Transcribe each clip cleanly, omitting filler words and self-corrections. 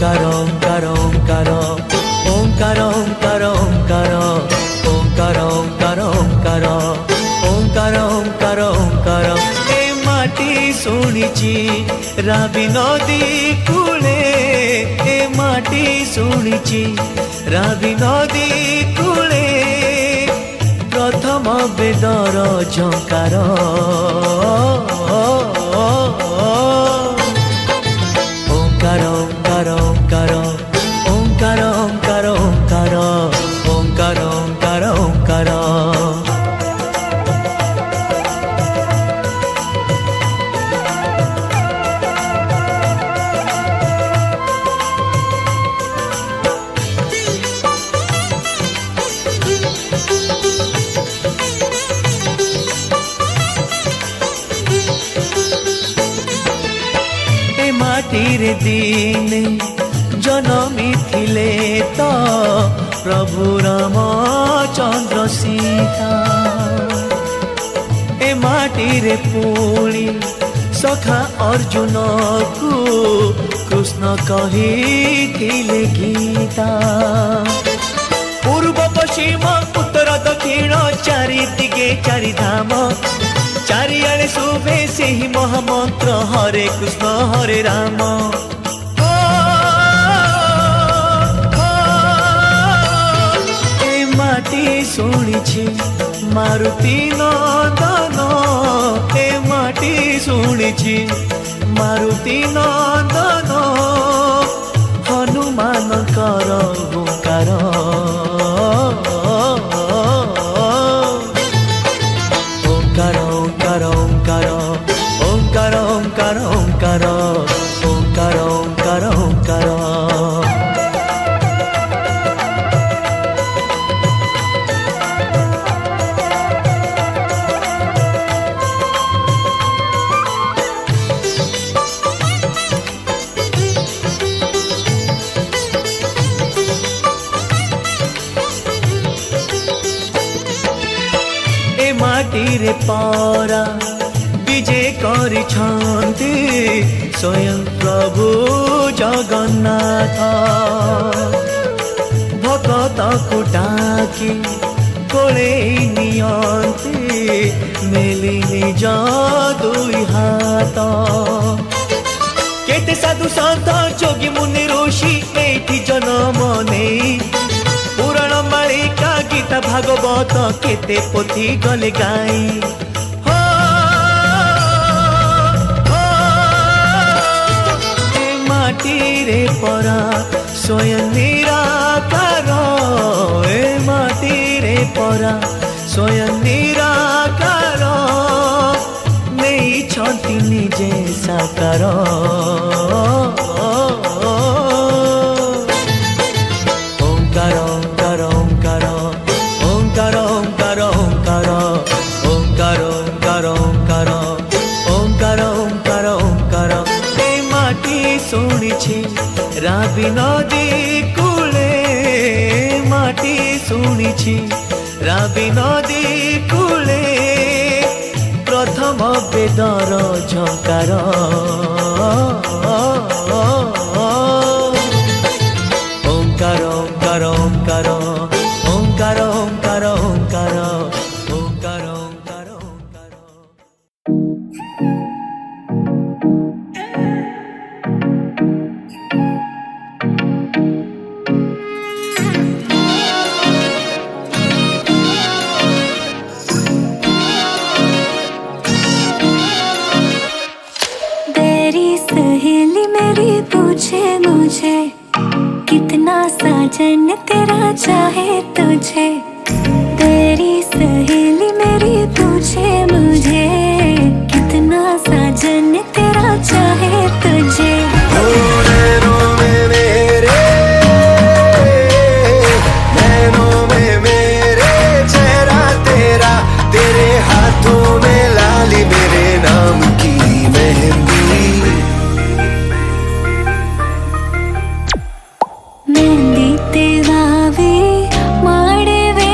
ओंकार ओंकार ओंकार ओंकार ओंकार ओंकार ओंकार ओंकार ओंकार ओंकार ओंकार ओंकार ए माटी शुणिची राबी नदी कूले ए माटी शुणिची राबी नदी कूले प्रथम वेदर झंकार ओंकार ओंकार ओंकार ओंकार ओंकार ओंकार ओंकार ओंकार ओंकार माटीरे दिने जनमी थिले तो प्रभु राम चंद्र सीता ए माटीरे पुणी सखा अर्जुन को कृष्ण कहिथिले गीता पूर्व पश्चिम उत्तर दक्षिण चारि दिगे चारि धाम चारियाड़े शुभे से ही महामंत्र हरे कृष्ण हरे राम ए माटी शुणिछि मारुति नंदन ए माटी शुणिछि मारुति नंदन हनुमान कर ओंकार ओंकार ओंकार ओंकार ओंकार ओंकार ओंकार ओंकार ओंकार ओंकार माटीरे पारा विजय करिछन्ति स्वयं प्रभु जगन्नाथ भक्त को डाकी कोले नियन्ति मेली निज दुई हाथ केते साधु संत जोगी मुनि ऋषि एठी जन्म नेई पुराण मालिका गीता भागवत केते पोथी गले गाई ए माटी रे परा स्वयं निराकार ए माटी रे परा स्वयं निराकार नहीं छंती निजे साकार ओंकार ओंकार ओंकार ओंकार ओंकार ओंकार ओंकार ओंकार ओंकार ओंकार ओंकार ओंकार ए माटी शुणिछि राबी नदी कूले माटी शुणिछि राबी नदी कूले प्रथम वेदर झंकार ओंकार ओंकार ओंकार ओंकार ओंकार ओंकार ओंकार ओंकार ओंकार तेरी सहेली मेरी पूछे मुझे कितना साजन तेरा चाहे तुझे तेरी सहेली मेरी पूछे मुझे कितना साजन तेरा चाहे तुझे तेरे हाथों में लाली मेरे नाम की मेहंदी मेहंदी तेरावे माड़े वे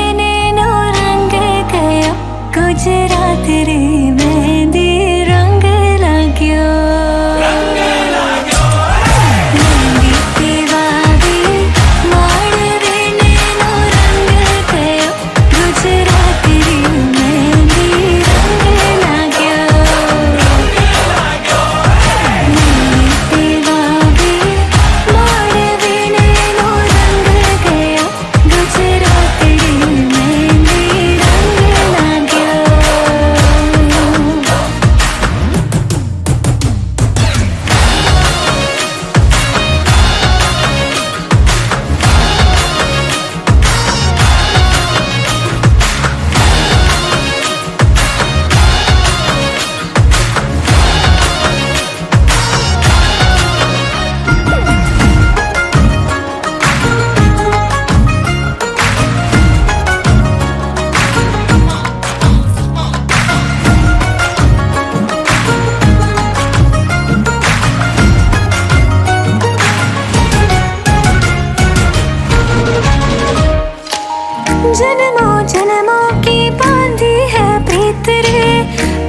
जन्मों जन्मों की बांधी है प्रीत रे,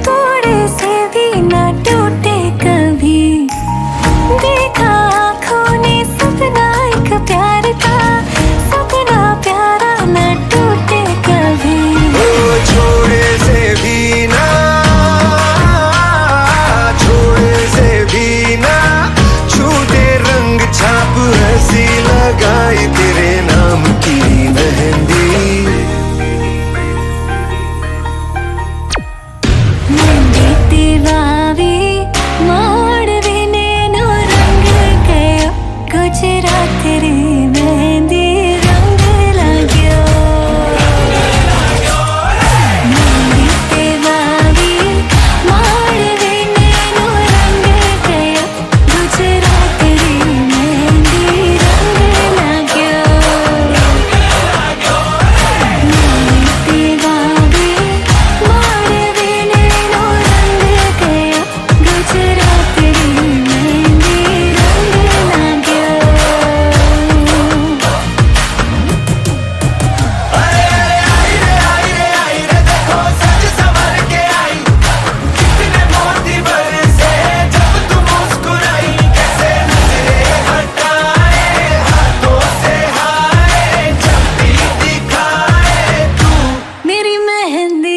थोड़े से भी न टूटे कभी। देखा आँखों ने सपना एक प्यार का, सपना प्यारा न टूटे कभी। ओ छोड़े से भी ना, छोड़े से भी ना छूटे रंग छाप ऐसी लगाई तेरे नाम की मेहंदी। गुजरात रे मेहंदी रंग लाग्यो, मेहंदी ते वावी माड़वे नैनो रंग गयो, गुजरात रे मेहंदी रंग लाग्यो। मेहंदी ते वावी माड़वे नैनो रंग गयो, गुजरात रे मेहंदी रंग लाग्यो। मेरी मेहंदी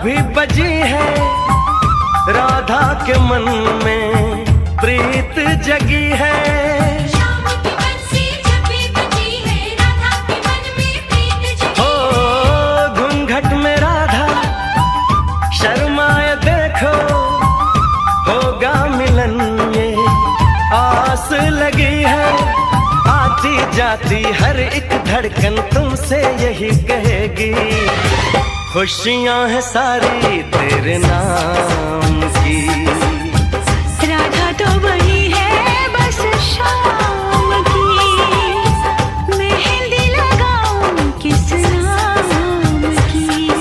भी बजी है, राधा के मन में प्रीत जगी है। शाम की बंसी जब भी बजी है, राधा के मन में प्रीत जगी है। ओ घूंघट में राधा शर्माए देखो, होगा मिलन ये आस लगी है। आती जाती हर एक धड़कन तुमसे यही कहेगी, खुशियां हैं सारी तेरे नाम की। राधा तो वही है बस शाम की, मेहंदी लगाऊं किस नाम की।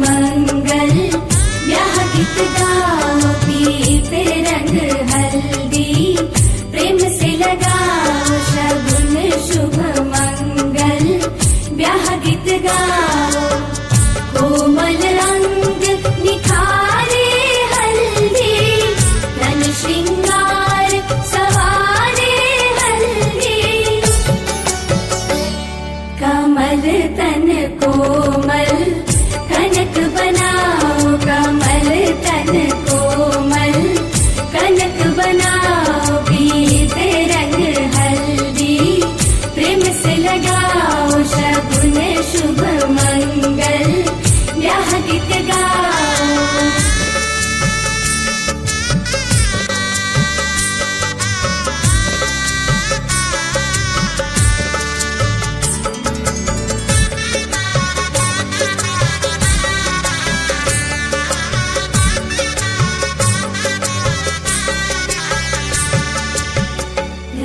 मंगल ब्याह गीत गाओ पीते रंग हल्दी प्रेम से लगाओ शगुन शुभ मंगल ब्याह गीत गाओ कोमल रंग निखारे हल्दी धन श्रृंगार सवारे हल्दी कमल तन कोमल कनक बनाओ कमल तन कोमल कनक बनाओ पीते रंग हल्दी प्रेम से लगाओ शगुन शुभ मंगल ब्याह गीत गाओ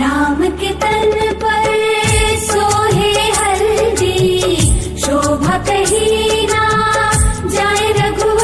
राम के तन पर सोहे हल्दी शोभा कहीं ना जाए रघुवर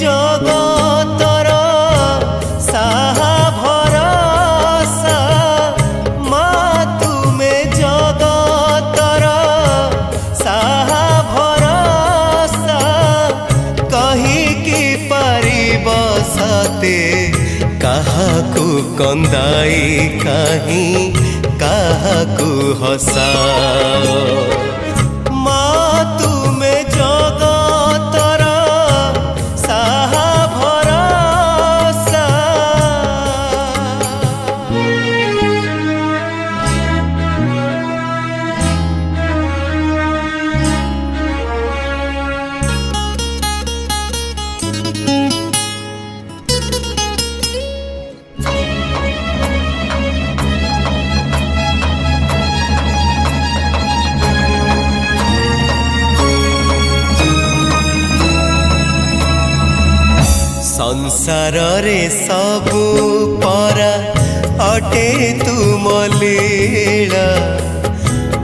जगतर साहा भरसा माँ तुमे जगतर साहा भरसा कहिकी पारिब सते काहाकू कंदाई कहीं काहाकू हसाओ माँ तुमे जगतर साहा भरसा। संसार रे सबु परा अटे तुम लीला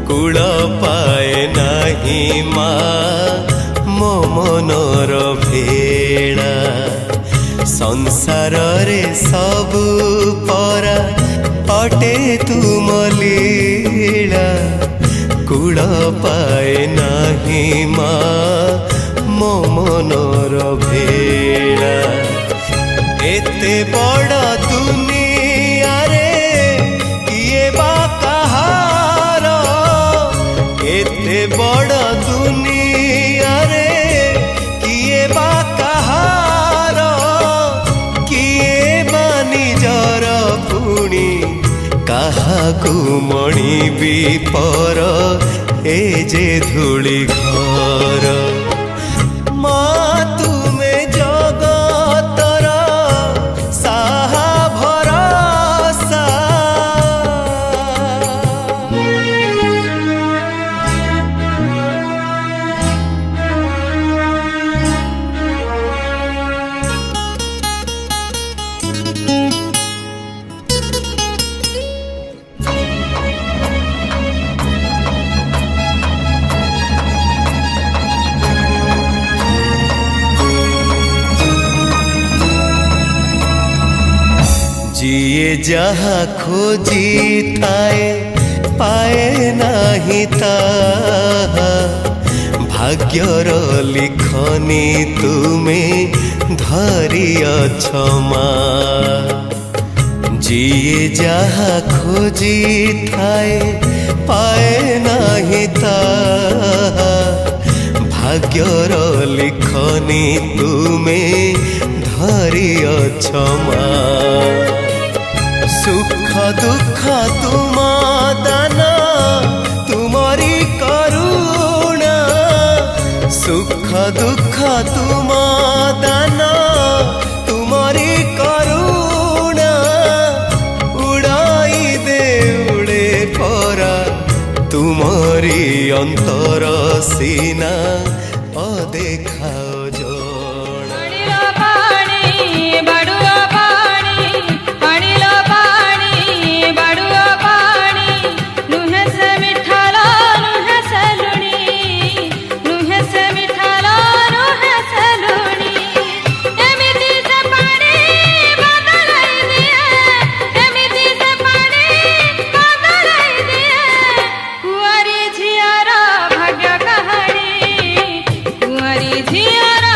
कूल पाए नहीं माँ मो मनर भेड़ा संसार रे सबु परा अटे तुम लीला कूल पाए नहीं माँ मो मनर भेड़ा एते बड़ा दुनिया रे किए बा कहार एते बड़ा दुनिया रे किए बा कहार किए बा निजर पुणी काहाकू मणिबी पर ए जे धूली घर माँ तुमे जगतर साहा भरसा। जिए जहाँ खोजी थाए पाए नाही ताहा भाग्यर लिखनी तुमे धरिअछ माँ जिए जहाँ खोजी थाए पाए नाही ताहा भाग्यर लिखनी तुमे धरिअछ माँ सुख दुख तुम दान तुमरी करुणा सुख दुख तुम दान तुमरी करुणा उड़ाई दे उड़े परा तुमरी अंतर सीना अदेखा झियारा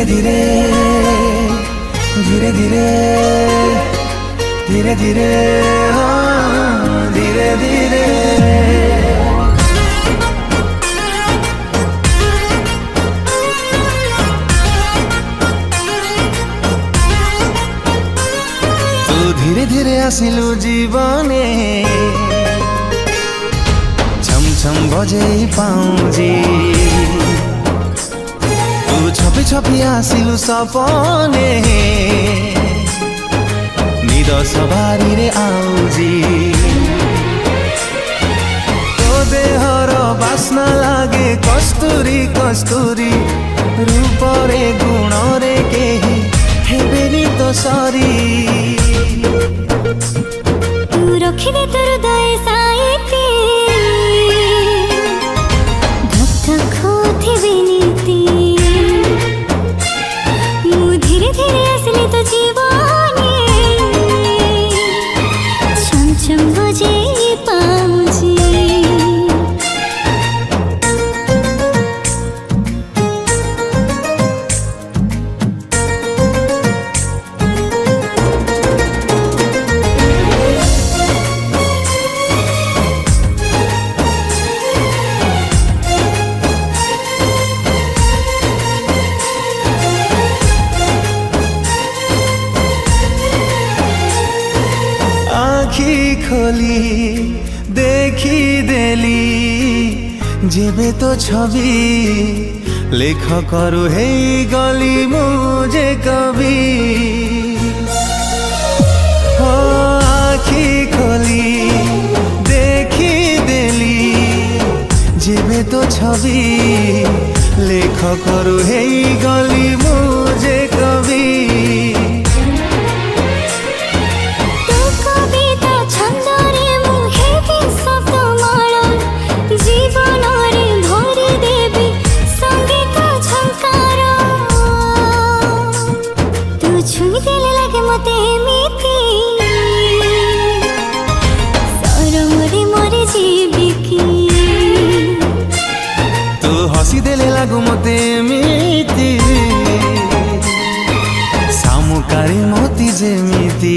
धीरे धीरे धीरे धीरे धीरे हाँ धीरे धीरे धीरे धीरे आसिलु जीवने छम छम बजे पाउजी तू छपी छपी आसिलु सपने निद सवारी रे आउजी तो देहर बास्ना लागे कस्तूरी कस्तूरी रूपरे गुणरे केही हेबेनी तो सरी तू रखिदे तोर हृदय साइती धक धक होथिबे नीति मु धीरे धीरे आसले तो जीवने छम छम बजे पाउजी आखी खोली देखी देली जेबे तो छवि लेख करू हे गली मुझे कवि हो आखी खोली देखी देली जेबे तो छवि लेख करू हे गली मुझे कवि हसी देले लागू मते एमिति सामुकारी मोती जेमिति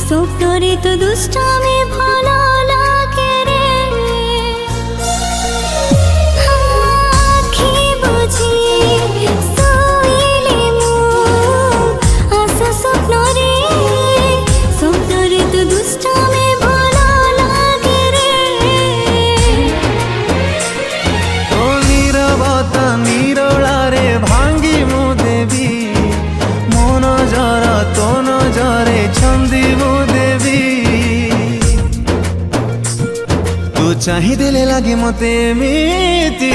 स्वप्नरे तो दुष्टामी भलो लागे रे आँखी बुझी सोइले मु आशा स्वप्नरे तो दुष्टामी भलो लागे रे ओ नीरवता निरोलारे भांगी मु देवी मन जरा तो नजरे छंदी मु देवी तू चाही देले लागे मते एमिति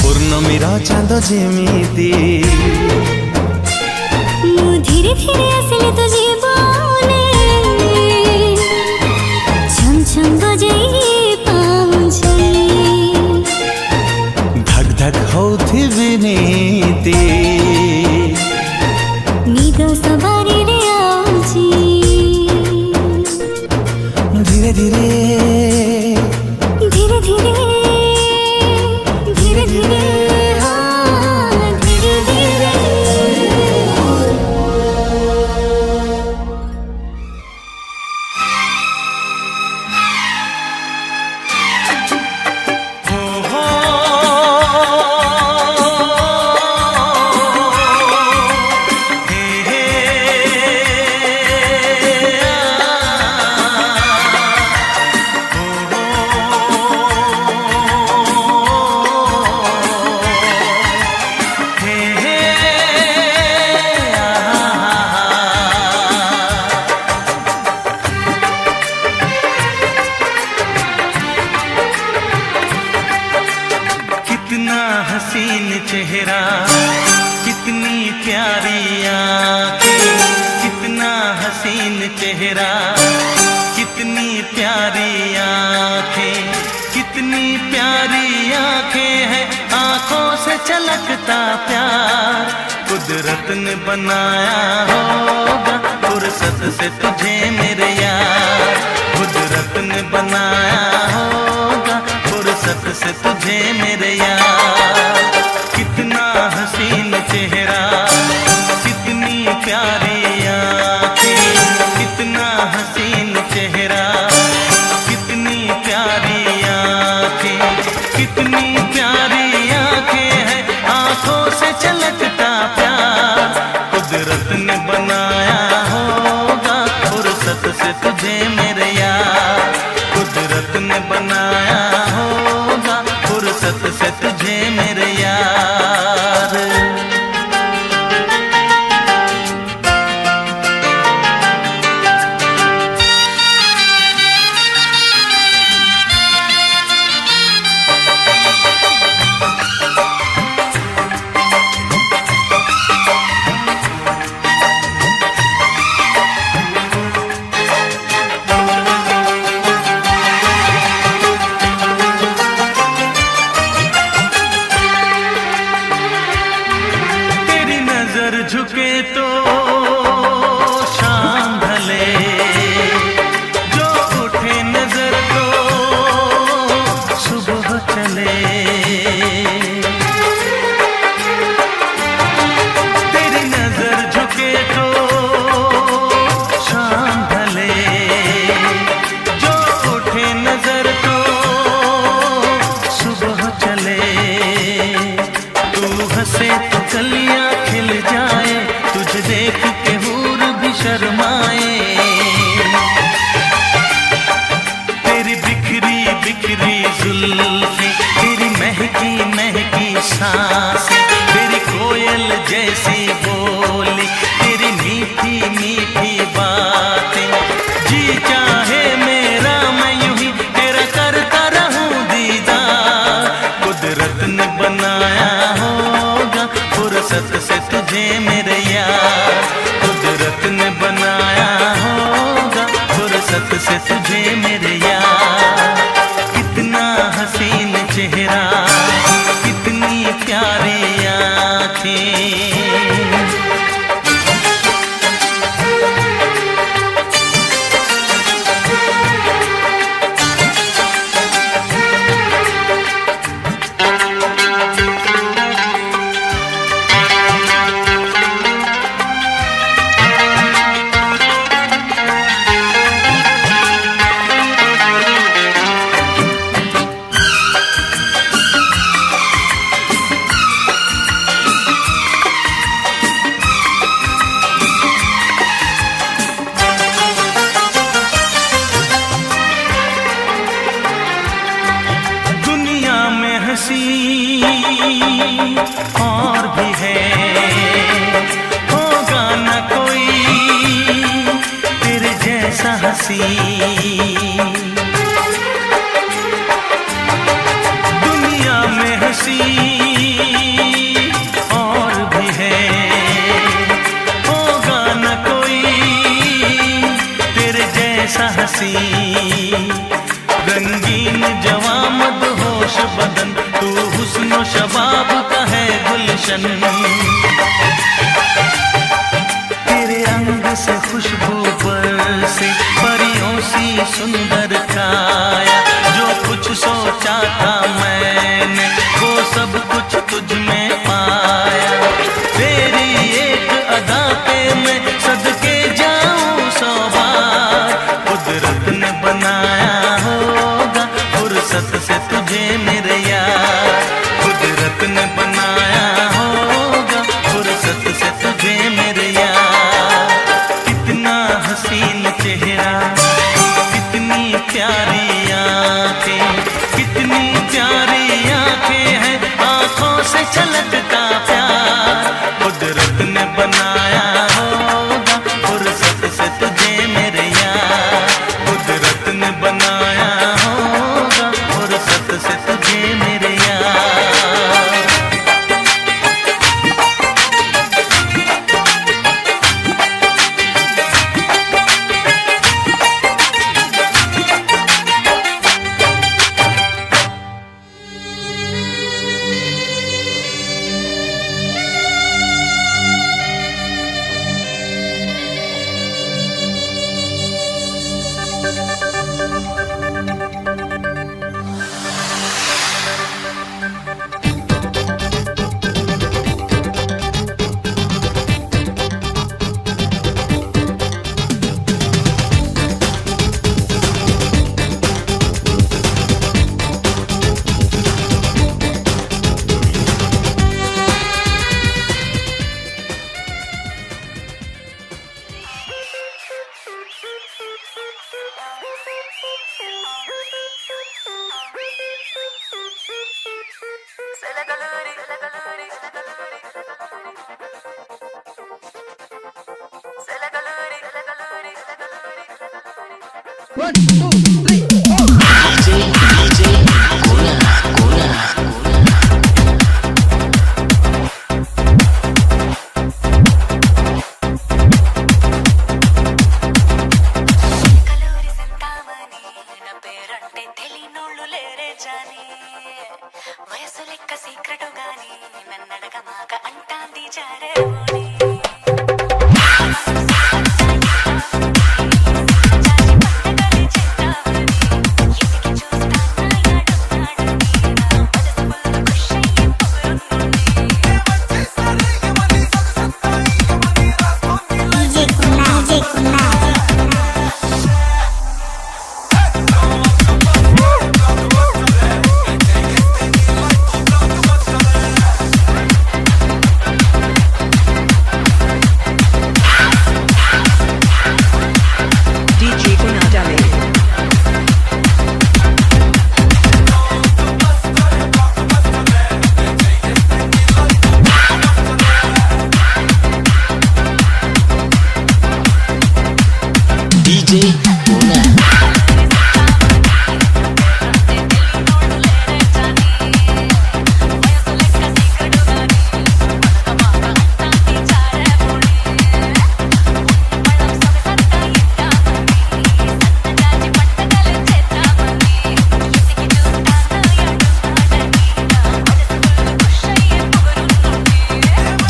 पूर्णमीर चांद जेमिति मु धीरे धीरे आसले तो जीवने छम छम बजे पाउजी धक धक होथिबे नीति निद सवारी रे आउजी धीरे धीरे धीरे धीरे धीरे धीरे हाँ धीरे धीरे चेहरा, कितनी प्यारी आंखें, कितनी प्यारी आंखें हैं, आंखों से छलकता प्यार। कुदरत ने बनाया होगा फुर्सत से तुझे मेरे यार, कुदरत ने बनाया होगा फुर्सत से तुझे मेरे यार। कितना हसीन चेहरा, कितनी प्यारी आंखें, कितना हसीन चेहरा, कितनी प्यारी आंखें, कितनी प्यारी आंखें हैं, आंखों से छलकता प्यार। कुदरत ने बनाया होगा फुर्सत से तुझे मेरे यार, कुदरत ने बनाया होगा फुर्सत से तुझे मेरे यार। झुके तो शाम ढले, जो उठे नजर तो सुबह चले। तेरी नजर झुके तो शाम ढले, जो उठे नजर तो सुबह चले। तू हंसे तो कलियां खिल जाए, तुझे देख के हूर भी शर्माए। तेरी बिखरी बिखरी जुल्फें, तेरी महकी महकी सांसें, तेरी कोयल जैसी बोली, तेरी मीठी मीठी बातें। जी चाहे मेरा मैं यूं ही तेरा करता रहूं दीदार। कुदरत ने बनाया होगा फुर्सत से तुझे मेरे यार, कुदरत ने बनाया होगा फुर्सत से तुझे मेरे यार। कितना हसीन चेहरा, कितनी प्यारी आंखें। हंसी और भी है, होगा न कोई तेरे जैसा हंसी। दुनिया में हंसी और भी है, होगा न कोई तेरे जैसा हंसी। रंगीन जवां मदहोश बदन, तू हुस्न शबाब का है गुलशन। तेरे अंग से खुशबू बरसे, परियों सी सुंदर काया। जो कुछ सोचा था मैंने वो सब कुछ तुझ में पाया। तेरी एक अदा पे मैं सदके जाऊं 100 बार। कुदरत ने बनाया होगा फुर्सत से तुझे मेरे यार, कुदरत ने बनाया होगा फुर्सत से तुझे मेरे यार। कितना हसीन चेहरा, कितनी प्यारी आंखें, कितनी प्यारी आंखें हैं, आंखों से छलकता प्यार। कुदरत ने बनाया हो కలూరి సంతామని నా పేరంటే తెలియనోళ్ళు లేరే జాని వయసు లెక్క సీక్రెట్ గాని నన్నడగ మాక అంటాంది జారే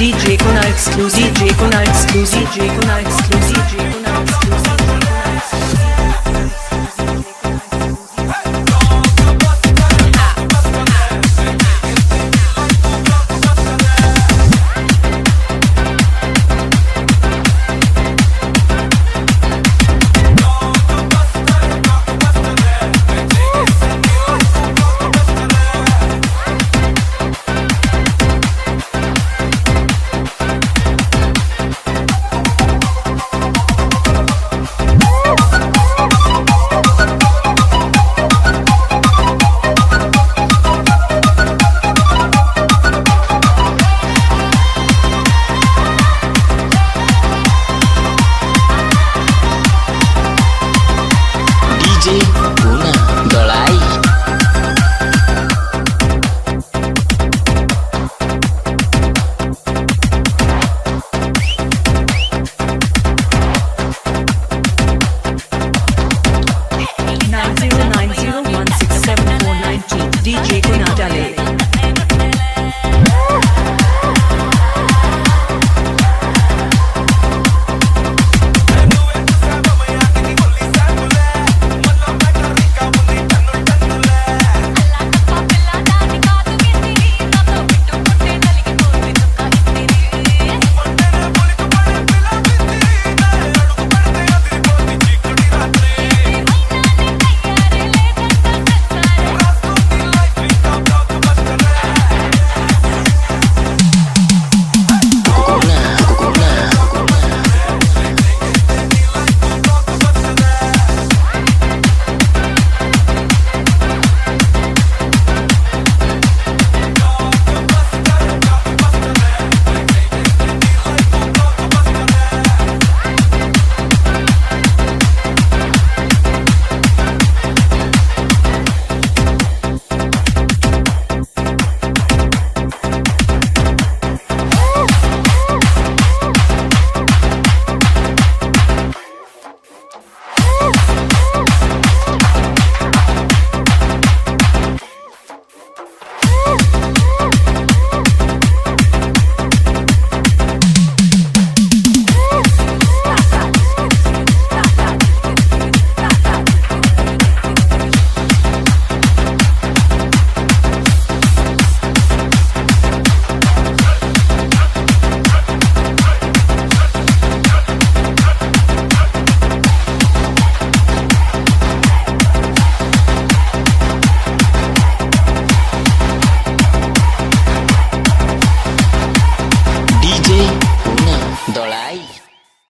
DJ Kona exclusive, DJ Kona exclusive, DJ Kona exclusive, DJ Kona exclusive.